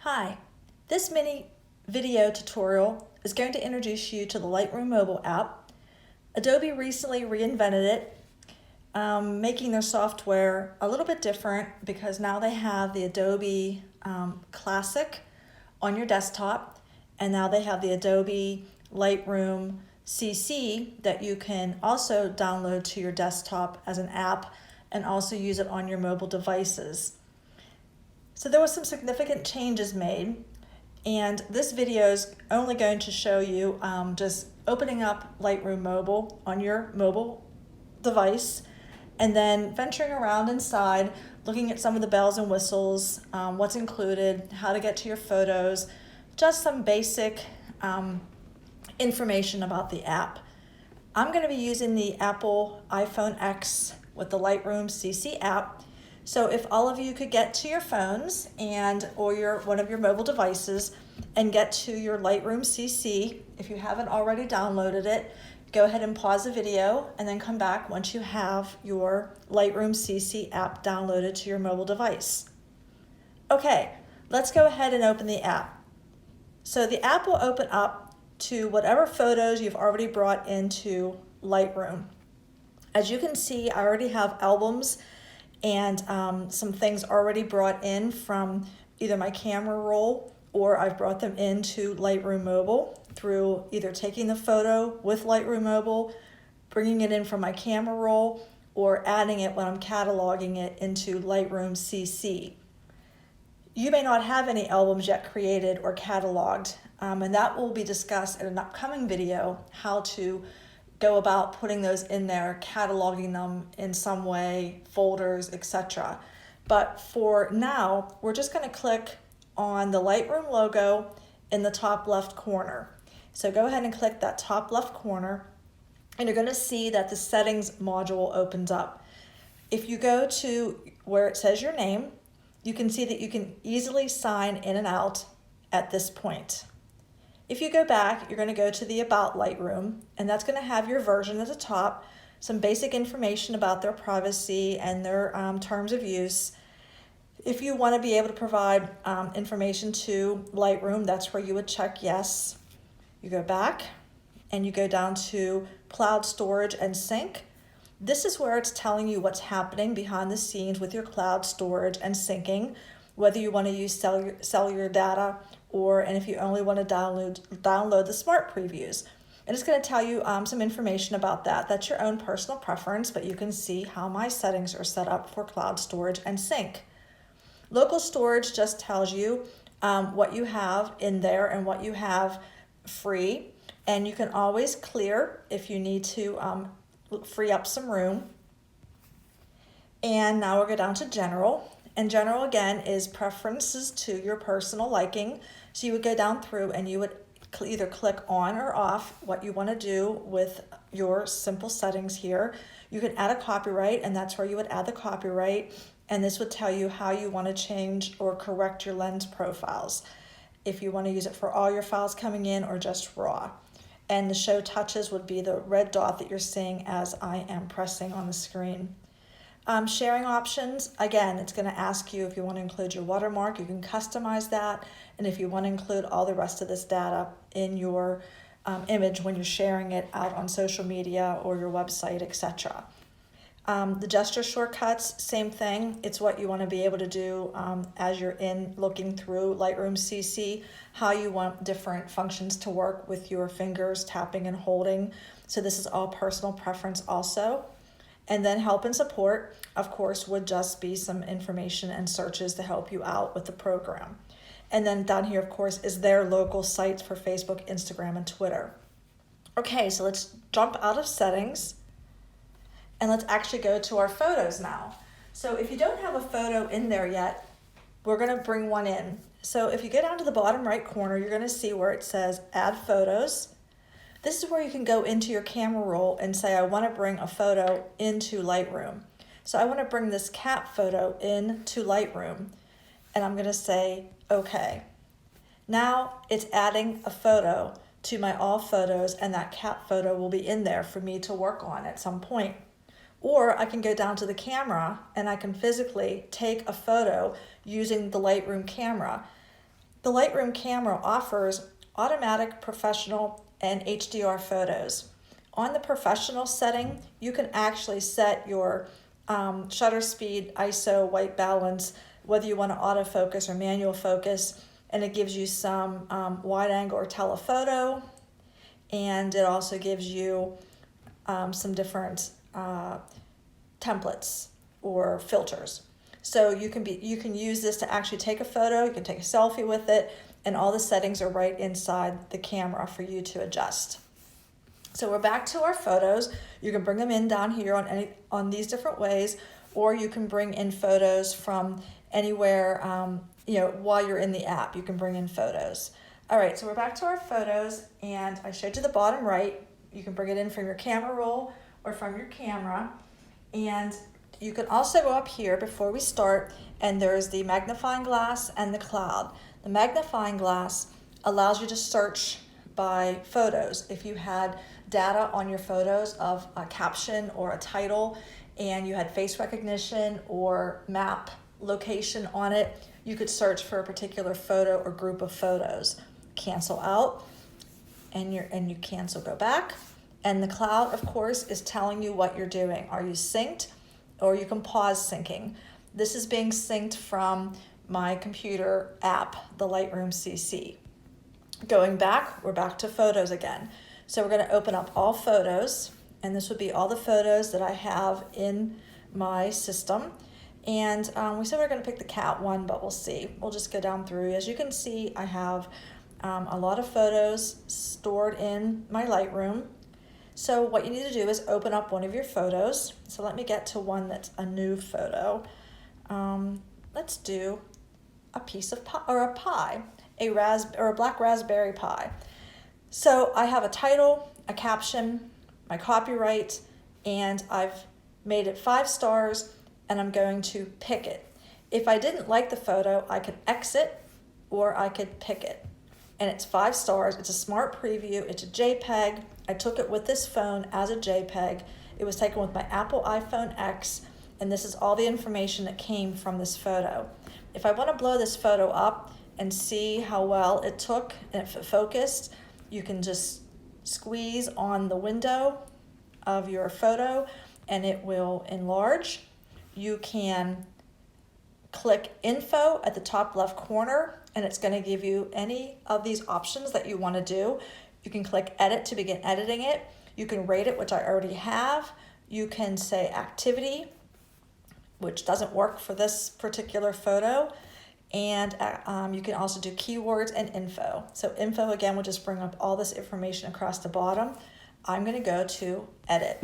Hi, this mini video tutorial is going to introduce you to the Lightroom mobile app. Adobe recently reinvented it, making their software a little bit different because now they have the Adobe Classic on your desktop, and now they have the Adobe Lightroom CC that you can also download to your desktop as an app and also use it on your mobile devices. So there were some significant changes made, and this video is only going to show you just opening up Lightroom Mobile on your mobile device and then venturing around inside, looking at some of the bells and whistles, what's included, how to get to your photos, just some basic information about the app. I'm going to be using the Apple iPhone X with the Lightroom CC app. So if all of you could get to your phones or one of your mobile devices and get to your Lightroom CC, if you haven't already downloaded it, go ahead and pause the video and then come back once you have your Lightroom CC app downloaded to your mobile device. Okay, let's go ahead and open the app. So the app will open up to whatever photos you've already brought into Lightroom. As you can see, I already have albums and some things already brought in from either my camera roll or I've brought them into Lightroom Mobile through either taking the photo with Lightroom Mobile, bringing it in from my camera roll, or adding it when I'm cataloging it into Lightroom CC. You may not have any albums yet created or cataloged, and that will be discussed in an upcoming video, how to go about putting those in there, cataloging them in some way, folders, etc. But for now, we're just going to click on the Lightroom logo in the top left corner. So go ahead and click that top left corner, and you're going to see that the settings module opens up. If you go to where it says your name, you can see that you can easily sign in and out at this point. If you go back, you're going to go to the About Lightroom, and that's going to have your version at the top, some basic information about their privacy and their terms of use. If you want to be able to provide information to Lightroom, that's where you would check yes. You go back and you go down to Cloud Storage and Sync. This is where it's telling you what's happening behind the scenes with your cloud storage and syncing, whether you want to use cellular data and if you only want to download the smart previews. And it's going to tell you some information about that. That's your own personal preference, but you can see how my settings are set up for cloud storage and sync. Local storage just tells you what you have in there and what you have free, and you can always clear if you need to free up some room. And now we'll go down to General. And General, again, is preferences to your personal liking. So you would go down through and you would either click on or off what you want to do with your simple settings here. You can add a copyright, and that's where you would add the copyright. And this would tell you how you want to change or correct your lens profiles, if you want to use it for all your files coming in or just raw. And the show touches would be the red dot that you're seeing as I am pressing on the screen. Sharing options, again, it's going to ask you if you want to include your watermark. You can customize that, and if you want to include all the rest of this data in your image when you're sharing it out on social media or your website, etc. The gesture shortcuts, same thing. It's what you want to be able to do as you're looking through Lightroom CC, how you want different functions to work with your fingers, tapping and holding. So this is all personal preference also. And then help and support, of course, would just be some information and searches to help you out with the program. And then down here, of course, is their local sites for Facebook, Instagram, and Twitter. Okay, so let's jump out of settings and let's actually go to our photos now. So if you don't have a photo in there yet, we're going to bring one in. So if you go down to the bottom right corner, you're going to see where it says Add Photos. This is where you can go into your camera roll and say, I want to bring a photo into Lightroom. So I want to bring this cat photo into Lightroom, and I'm going to say, okay. Now it's adding a photo to my all photos, and that cat photo will be in there for me to work on at some point. Or I can go down to the camera and I can physically take a photo using the Lightroom camera. The Lightroom camera offers automatic, professional, and HDR photos. On the professional setting, you can actually set your shutter speed, ISO, white balance, whether you want to autofocus or manual focus, and it gives you some wide angle or telephoto, and it also gives you some different templates or filters. So you can use this to actually take a photo, you can take a selfie with it, and all the settings are right inside the camera for you to adjust. So we're back to our photos. You can bring them in down here on these different ways, or you can bring in photos from anywhere, while you're in the app, you can bring in photos. All right, so we're back to our photos, and I showed you the bottom right. You can bring it in from your camera roll or from your camera, and you can also go up here before we start, and there's the magnifying glass and the cloud. The magnifying glass allows you to search by photos. If you had data on your photos of a caption or a title, and you had face recognition or map location on it, you could search for a particular photo or group of photos. Cancel out, and you cancel, go back. And the cloud, of course, is telling you what you're doing. Are you synced? Or you can pause syncing. This is being synced from my computer app, the Lightroom CC. Going back, we're back to photos again. So we're going to open up all photos, and this would be all the photos that I have in my system. And we said we're going to pick the cat one, but we'll see. We'll just go down through. As you can see, I have a lot of photos stored in my Lightroom. So what you need to do is open up one of your photos. So let me get to one that's a new photo. Let's do a piece of pie, or a pie, a black raspberry pie. So I have a title, a caption, my copyright, and I've made it 5 stars, and I'm going to pick it. If I didn't like the photo, I could exit, or I could pick it. And it's 5 stars. It's a smart preview. It's a JPEG. I took it with this phone as a JPEG. It was taken with my Apple iPhone X, and this is all the information that came from this photo. If I want to blow this photo up and see how well it took and if it focused, you can just squeeze on the window of your photo and it will enlarge. You can click info at the top left corner, and it's going to give you any of these options that you want to do. You can click edit to begin editing it. You can rate it, which I already have. You can say activity, which doesn't work for this particular photo. And you can also do keywords and info. So info, again, will just bring up all this information across the bottom. I'm going to go to edit.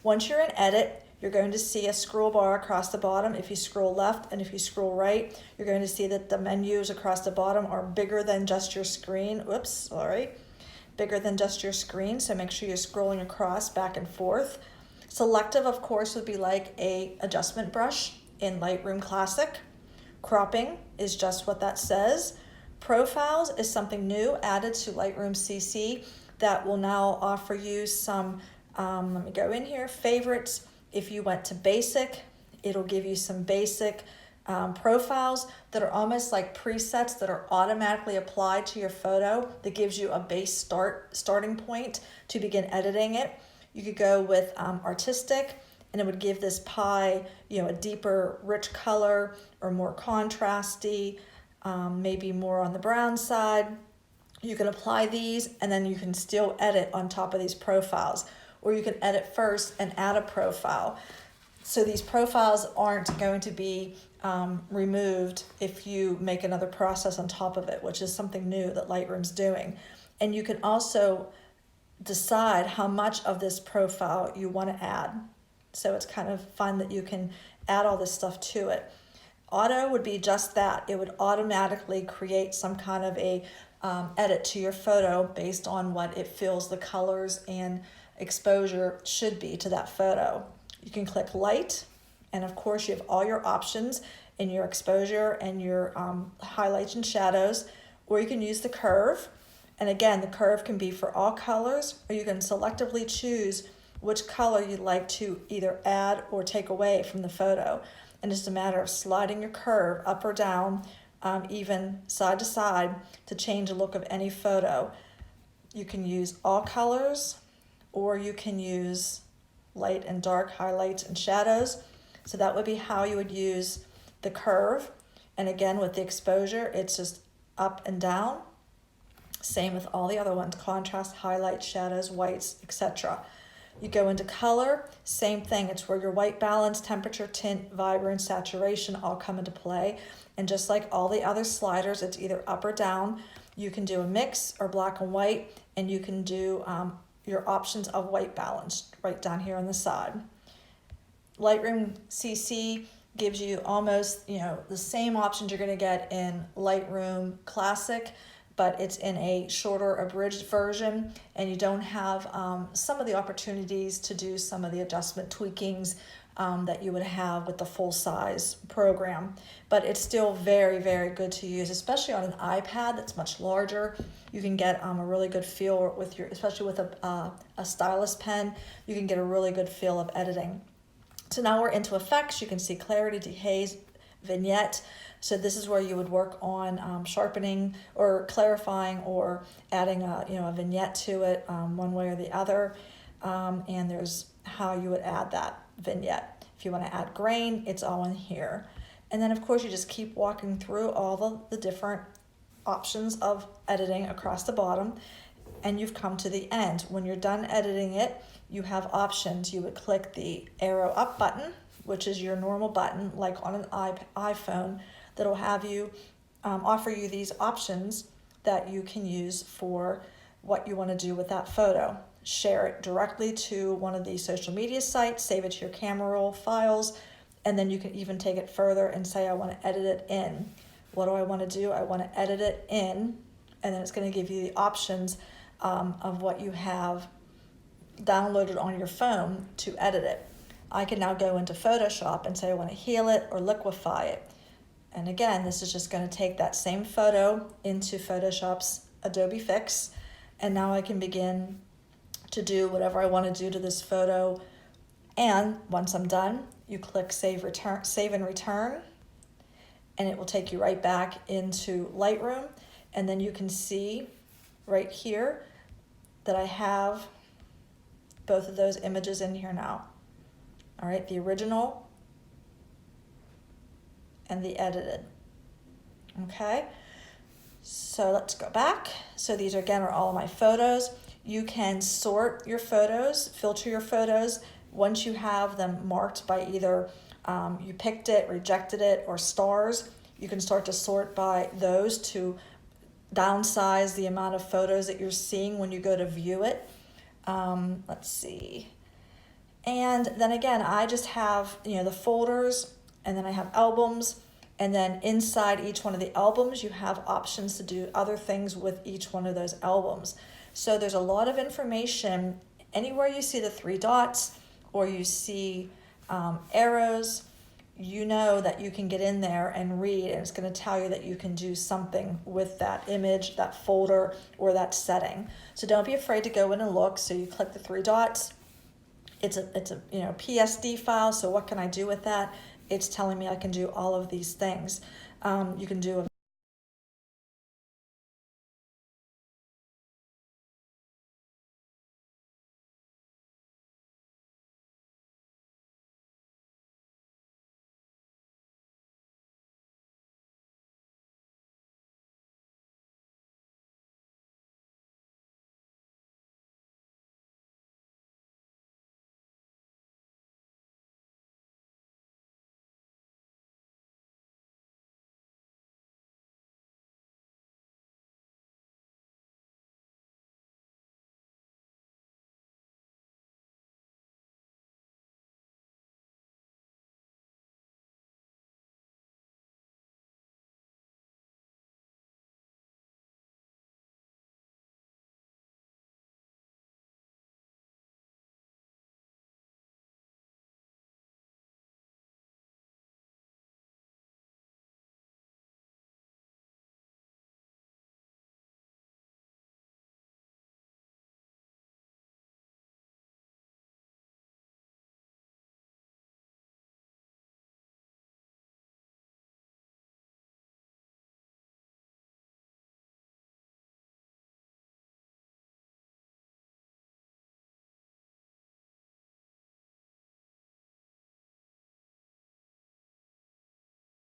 Once you're in edit, you're going to see a scroll bar across the bottom. If you scroll left and if you scroll right, you're going to see that the menus across the bottom are bigger than just your screen. Oops, sorry. Bigger than just your screen, so make sure you're scrolling across back and forth. Selective, of course, would be like a adjustment brush in Lightroom Classic. Cropping is just what that says. Profiles is something new added to Lightroom CC that will now offer you some, let me go in here, favorites. If you went to basic, it'll give you some basic profiles that are almost like presets that are automatically applied to your photo that gives you a base starting point to begin editing it. You could go with artistic, and it would give this pie, a deeper, rich color or more contrasty, maybe more on the brown side. You can apply these, and then you can still edit on top of these profiles. Or you can edit first and add a profile. So these profiles aren't going to be removed if you make another process on top of it, which is something new that Lightroom's doing. And you can also decide how much of this profile you want to add. So it's kind of fun that you can add all this stuff to it. Auto would be just that. It would automatically create some kind of a edit to your photo based on what it feels the colors and exposure should be to that photo. You can click light, and of course you have all your options in your exposure and your highlights and shadows, or you can use the curve. And again, the curve can be for all colors, or you can selectively choose which color you'd like to either add or take away from the photo. And it's a matter of sliding your curve up or down even side to side, to change the look of any photo. You can use all colors, or you can use light and dark highlights and shadows. So that would be how you would use the curve. And again, with the exposure, it's just up and down. Same with all the other ones: contrast, highlights, shadows, whites, etc. You go into color, same thing. It's where your white balance, temperature, tint, vibrance, saturation all come into play. And just like all the other sliders, it's either up or down. You can do a mix or black and white, and you can do your options of white balance right down here on the side. Lightroom CC gives you almost, the same options you're going to get in Lightroom Classic, but it's in a shorter, abridged version, and you don't have some of the opportunities to do some of the adjustment tweakings that you would have with the full-size program. But it's still very, very good to use, especially on an iPad that's much larger. You can get a really good feel with especially with a stylus pen, you can get a really good feel of editing. So now we're into effects. You can see clarity, dehaze, vignette. So this is where you would work on sharpening or clarifying or adding a vignette to it, one way or the other. And there's how you would add that vignette. If you want to add grain, it's all in here. And then of course you just keep walking through all the different options of editing across the bottom, and you've come to the end. When you're done editing it, you have options. You would click the arrow up button, which is your normal button, like on an iPhone, that'll have you offer you these options that you can use for what you want to do with that photo. Share it directly to one of these social media sites, save it to your camera roll files, and then you can even take it further and say, I want to edit it in. What do I want to do? I want to edit it in, and then it's going to give you the options of what you have downloaded on your phone to edit it. I can now go into Photoshop and say I want to heal it or liquefy it. And again, this is just going to take that same photo into Photoshop's Adobe Fix, and now I can begin to do whatever I want to do to this photo. And once I'm done, you click save and return, and it will take you right back into Lightroom. And then you can see right here that I have both of those images in here now. All right, the original and the edited. Okay, so let's go back. So these again are all of my photos. You can sort your photos, filter your photos. Once you have them marked by either you picked it, rejected it, or stars, you can start to sort by those to downsize the amount of photos that you're seeing when you go to view it. Let's see. And then again, I just have, the folders, and then I have albums, and then inside each one of the albums, you have options to do other things with each one of those albums. So there's a lot of information. Anywhere you see the 3 dots or you see arrows, you know that you can get in there and read, and it's going to tell you that you can do something with that image, that folder, or that setting. So don't be afraid to go in and look. So you click the 3 dots. It's a PSD file. So what can I do with that? It's telling me I can do all of these things. You can do